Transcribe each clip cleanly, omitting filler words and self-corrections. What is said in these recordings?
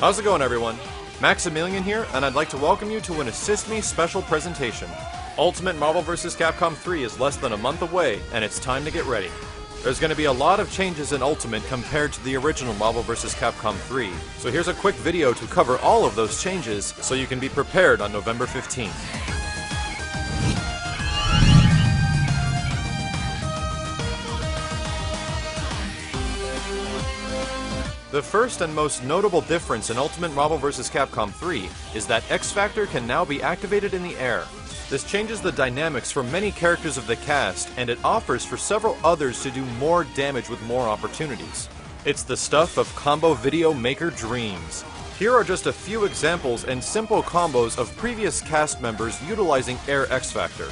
How's it going, everyone? Maximilian here, and I'd like to welcome you to an Assist Me special presentation. Ultimate Marvel vs. Capcom 3 is less than a month away, and it's time to get ready. There's going to be a lot of changes in Ultimate compared to the original Marvel vs. Capcom 3, so here's a quick video to cover all of those changes so you can be prepared on November 15th. The first and most notable difference in Ultimate Marvel vs. Capcom 3 is that X Factor can now be activated in the air. This changes the dynamics for many characters of the cast, and it offers for several others to do more damage with more opportunities. It's the stuff of combo video maker dreams. Here are just a few examples and simple combos of previous cast members utilizing Air X Factor.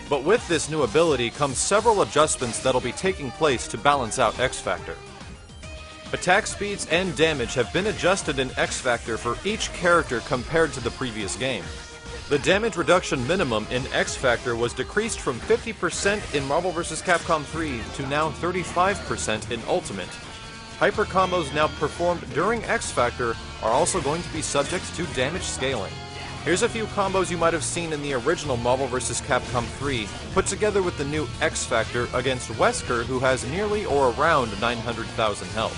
But with this new ability comes several adjustments that'll be taking place to balance out X Factor. Attack speeds and damage have been adjusted in X Factor for each character compared to the previous game. The damage reduction minimum in X Factor was decreased from 50% in Marvel vs. Capcom 3 to now 35% in Ultimate. Hyper combos now performed during X Factor are also going to be subject to damage scaling. Here's a few combos you might have seen in the original Marvel vs. Capcom 3, put together with the new X Factor against Wesker, who has nearly or around 900,000 health.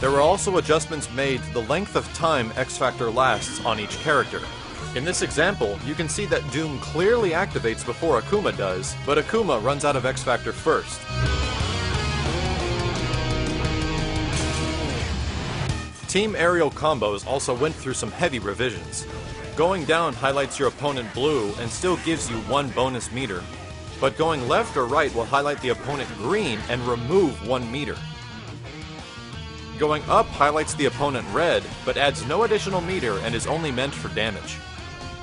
There were also adjustments made to the length of time X Factor lasts on each character. In this example, you can see that Doom clearly activates before Akuma does, but Akuma runs out of X Factor first. Team aerial combos also went through some heavy revisions. Going down highlights your opponent blue and still gives you 1 bonus meter, but going left or right will highlight the opponent green and remove 1 meter. Going up highlights the opponent red, but adds no additional meter and is only meant for damage.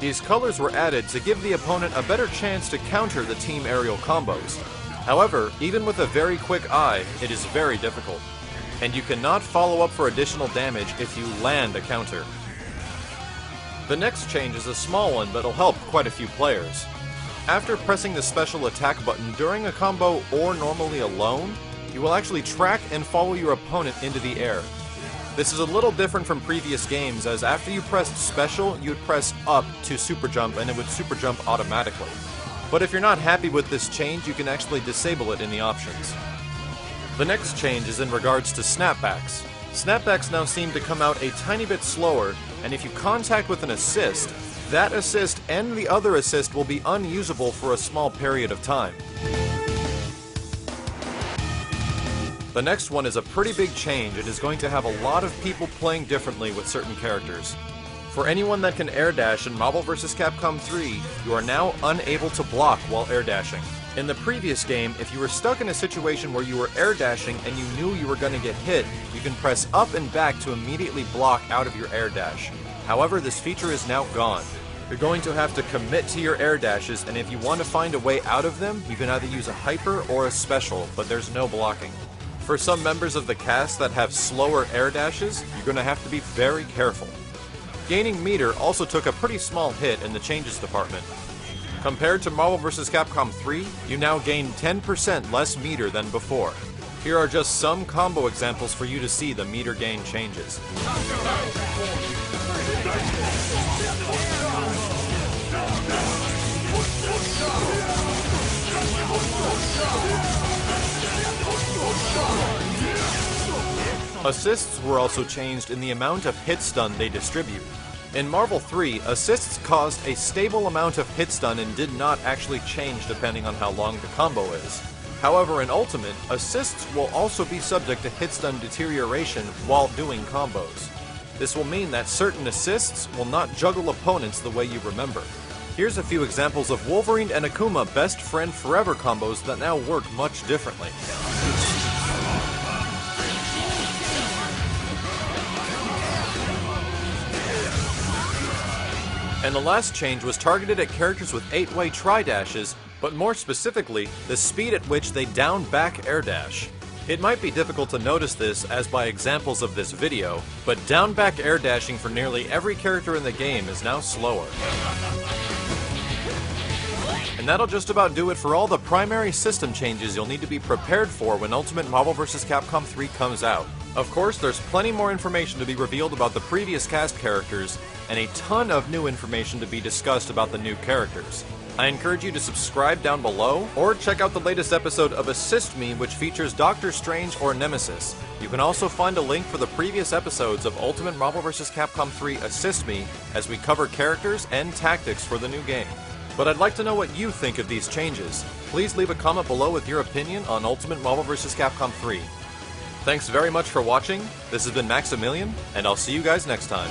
These colors were added to give the opponent a better chance to counter the team aerial combos. However, even with a very quick eye, it is very difficult, and you cannot follow up for additional damage if you land a counter. The next change is a small one, but will help quite a few players. After pressing the special attack button during a combo or normally alone, you will actually track and follow your opponent into the air. This is a little different from previous games, as after you pressed special, you would press up to super jump and it would super jump automatically. But if you're not happy with this change, you can actually disable it in the options. The next change is in regards to snapbacks. Snapbacks now seem to come out a tiny bit slower, and if you contact with an assist, that assist and the other assist will be unusable for a small period of time. The next one is a pretty big change and is going to have a lot of people playing differently with certain characters. For anyone that can air dash in Marvel vs. Capcom 3, you are now unable to block while air dashing. In the previous game, if you were stuck in a situation where you were air dashing and you knew you were going to get hit, you can press up and back to immediately block out of your air dash. However, this feature is now gone. You're going to have to commit to your air dashes, and if you want to find a way out of them, you can either use a hyper or a special, but there's no blocking. For some members of the cast that have slower air dashes, you're going to have to be very careful. Gaining meter also took a pretty small hit in the changes department. Compared to Marvel vs. Capcom 3, you now gain 10% less meter than before. Here are just some combo examples for you to see the meter gain changes. Assists were also changed in the amount of hit stun they distribute. In Marvel 3, assists caused a stable amount of hit stun and did not actually change depending on how long the combo is. However, in Ultimate, assists will also be subject to hit stun deterioration while doing combos. This will mean that certain assists will not juggle opponents the way you remember. Here's a few examples of Wolverine and Akuma best friend forever combos that now work much differently. And the last change was targeted at characters with 8-way tri-dashes, but more specifically, the speed at which they down-back air dash. It might be difficult to notice this as by examples of this video, but down-back air dashing for nearly every character in the game is now slower. And that'll just about do it for all the primary system changes you'll need to be prepared for when Ultimate Marvel vs. Capcom 3 comes out. Of course, there's plenty more information to be revealed about the previous cast characters, and a ton of new information to be discussed about the new characters. I encourage you to subscribe down below, or check out the latest episode of Assist Me, which features Doctor Strange or Nemesis. You can also find a link for the previous episodes of Ultimate Marvel vs. Capcom 3 Assist Me, as we cover characters and tactics for the new game. But I'd like to know what you think of these changes. Please leave a comment below with your opinion on Ultimate Marvel vs. Capcom 3. Thanks very much for watching, this has been Maximilian, and I'll see you guys next time.